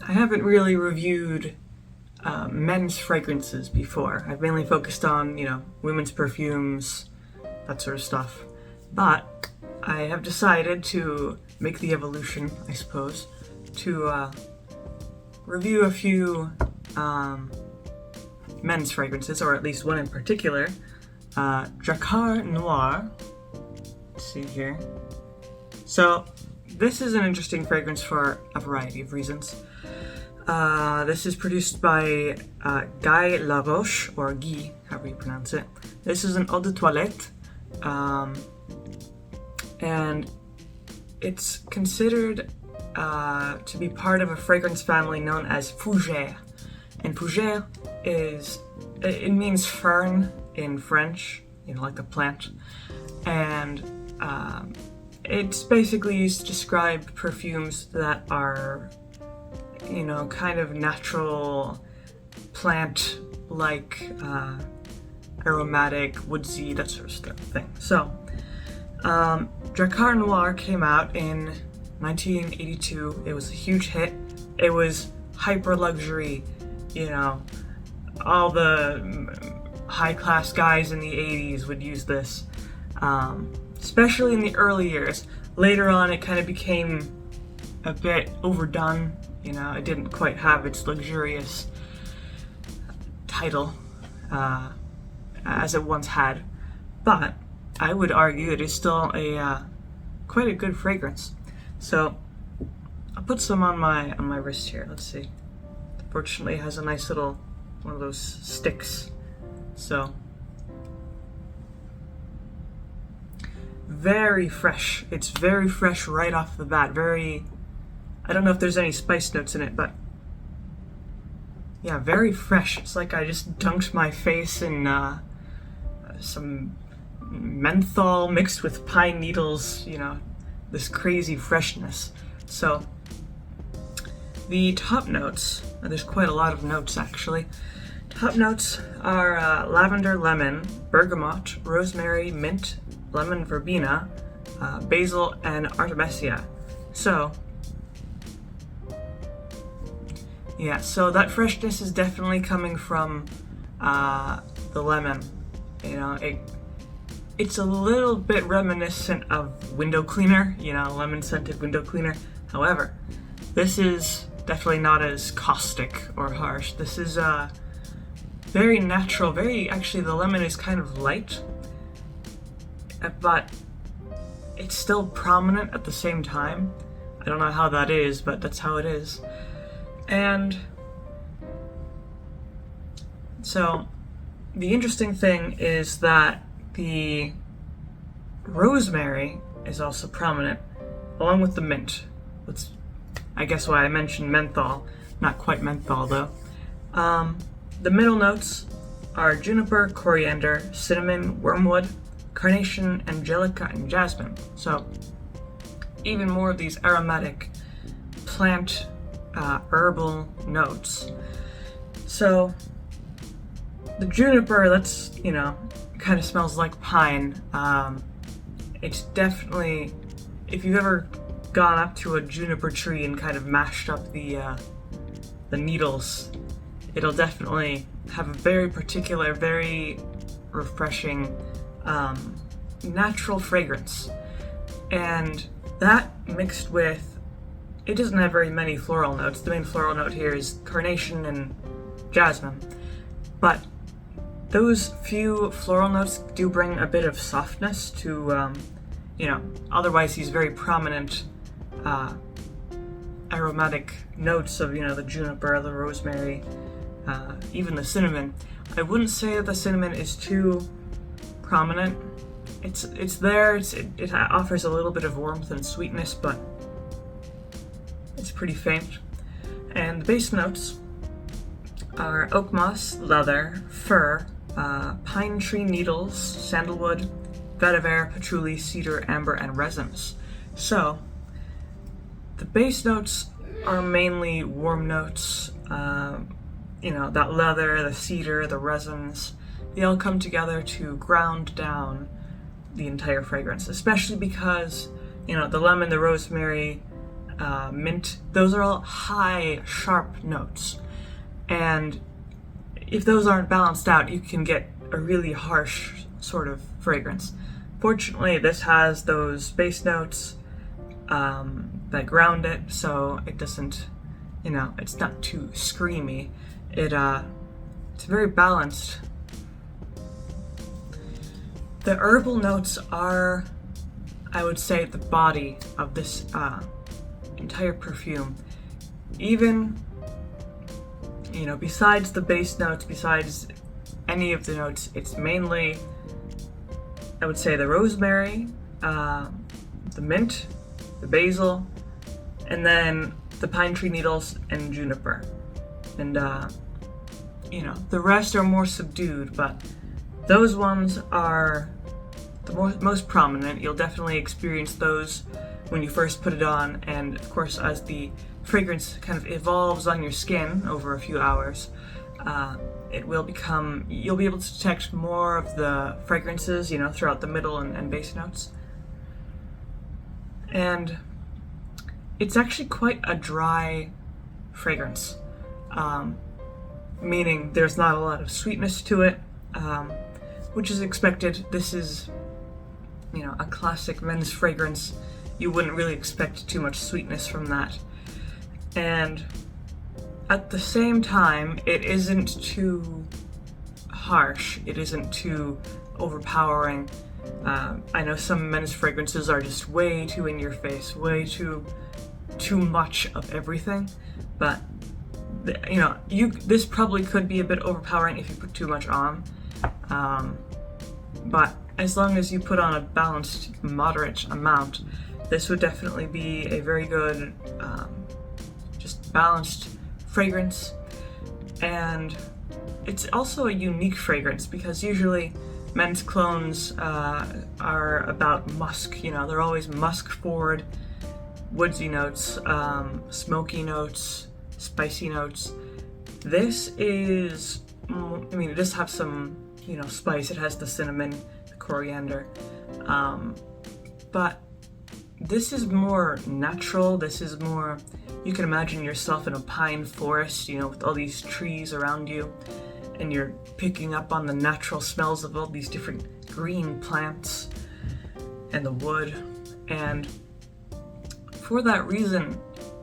I haven't really reviewed men's fragrances before. I've mainly focused on, women's perfumes, that sort of stuff. But I have decided to make the evolution, I suppose, to review a few men's fragrances, or at least one in particular. Drakkar Noir. Let's see here. So, this is an interesting fragrance for a variety of reasons. This is produced by Guy Laroche, or Guy, however you pronounce it. This is an eau de toilette, and it's considered to be part of a fragrance family known as fougère. And fougère it means fern in French, like the plant. And it's basically used to describe perfumes that are, kind of natural plant-like, aromatic, woodsy, that sort of thing. So, Drakkar Noir came out in 1982. It was a huge hit. It was hyper luxury, all the high-class guys in the 80s would use this, especially in the early years. Later on, it kind of became a bit overdone. It didn't quite have its luxurious title as it once had, but I would argue it is still quite a good fragrance. So I'll put some on my wrist here. Let's see. Fortunately, it has a nice little one of those sticks. So very fresh. It's very fresh right off the bat. I don't know if there's any spice notes in it, but yeah, very fresh. It's like I just dunked my face in some menthol mixed with pine needles, this crazy freshness. So the top notes, there's quite a lot of notes actually. Top notes are lavender, lemon, bergamot, rosemary, mint, lemon verbena, basil, and artemisia. So that freshness is definitely coming from the lemon. It's a little bit reminiscent of window cleaner, lemon scented window cleaner. However, this is definitely not as caustic or harsh. This is very natural, actually the lemon is kind of light, but it's still prominent at the same time. I don't know how that is, but that's how it is. And so the interesting thing is that the rosemary is also prominent, along with the mint. That's, I guess, why I mentioned menthol. Not quite menthol, though. The middle notes are juniper, coriander, cinnamon, wormwood, carnation, angelica, and jasmine. So even more of these aromatic plant herbal notes. So the juniper, that's, kind of smells like pine. It's definitely, if you've ever gone up to a juniper tree and kind of mashed up the needles, it'll definitely have a very particular, very refreshing, natural fragrance. And that mixed with, it doesn't have very many floral notes. The main floral note here is carnation and jasmine. But those few floral notes do bring a bit of softness to, otherwise these very prominent aromatic notes of, the juniper, the rosemary, even the cinnamon. I wouldn't say that the cinnamon is too prominent. It's there, it offers a little bit of warmth and sweetness, but it's pretty faint. And the base notes are oak moss, leather, fir, pine tree needles, sandalwood, vetiver, patchouli, cedar, amber, and resins. So the base notes are mainly warm notes. That leather, the cedar, the resins, they all come together to ground down the entire fragrance, especially because, the lemon, the rosemary, mint. Those are all high, sharp notes. And if those aren't balanced out, you can get a really harsh sort of fragrance. Fortunately, this has those base notes that ground it, so it doesn't, it's not too screamy. It's very balanced. The herbal notes are, I would say, the body of this entire perfume. Even, besides the base notes, besides any of the notes, it's mainly, I would say, the rosemary, the mint, the basil, and then the pine tree needles and juniper. And, the rest are more subdued, but those ones are the most prominent. You'll definitely experience those when you first put it on, and of course as the fragrance kind of evolves on your skin over a few hours, you'll be able to detect more of the fragrances, throughout the middle and base notes. And it's actually quite a dry fragrance, meaning there's not a lot of sweetness to it, which is expected. This is, a classic men's fragrance. You wouldn't really expect too much sweetness from that. And at the same time, it isn't too harsh. It isn't too overpowering. I know some men's fragrances are just way too in your face, way too much of everything. But this probably could be a bit overpowering if you put too much on. But as long as you put on a balanced, moderate amount, this would definitely be a very good, just balanced fragrance. And it's also a unique fragrance because usually men's cologne are about musk. They're always musk forward, woodsy notes, smoky notes, spicy notes. This is, it does have some, spice. It has the cinnamon, the coriander, but this is more natural. This is more, you can imagine yourself in a pine forest, with all these trees around you, and you're picking up on the natural smells of all these different green plants and the wood. And for that reason,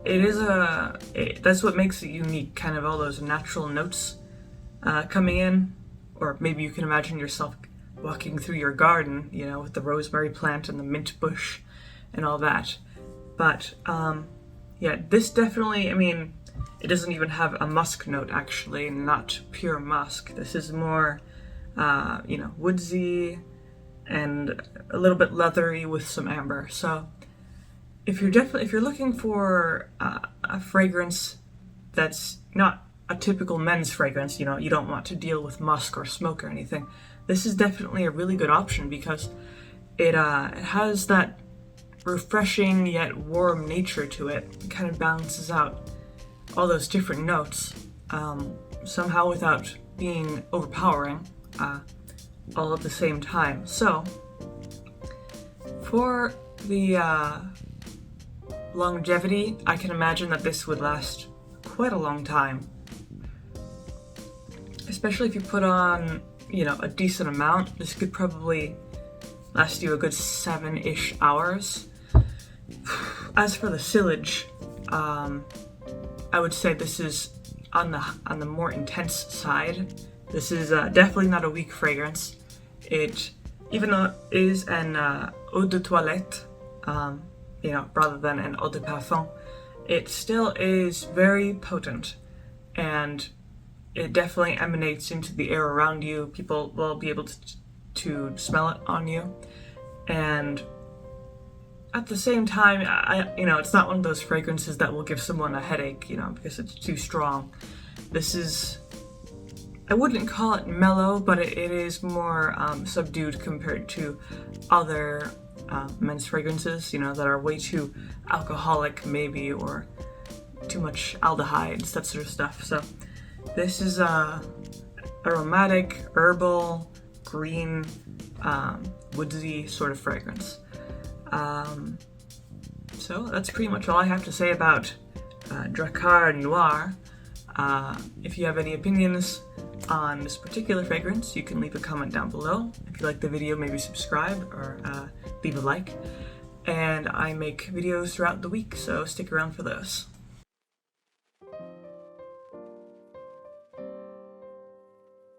that's what makes it unique, kind of all those natural notes coming in. Or maybe you can imagine yourself walking through your garden, with the rosemary plant and the mint bush and all that. But this definitely, it doesn't even have a musk note actually, not pure musk. This is more, woodsy and a little bit leathery with some amber. So if you're looking for a fragrance that's not a typical men's fragrance, you don't want to deal with musk or smoke or anything, this is definitely a really good option because it has that refreshing yet warm nature to it. It kind of balances out all those different notes, somehow without being overpowering, all at the same time. So for the longevity, I can imagine that this would last quite a long time, especially if you put on, a decent amount. This could probably last you a good 7-ish hours. As for the sillage, I would say this is on the more intense side. This is definitely not a weak fragrance. It, even though it is an eau de toilette, rather than an eau de parfum, it still is very potent, and it definitely emanates into the air around you. People will be able to smell it on you, and at the same time, it's not one of those fragrances that will give someone a headache, because it's too strong. This is, I wouldn't call it mellow, but it is more subdued compared to other men's fragrances, that are way too alcoholic maybe, or too much aldehydes, that sort of stuff. So this is a aromatic, herbal, green, woodsy sort of fragrance. So that's pretty much all I have to say about Drakkar Noir. If you have any opinions on this particular fragrance, you can leave a comment down below. If you like the video, maybe subscribe or leave a like. And I make videos throughout the week, so stick around for those.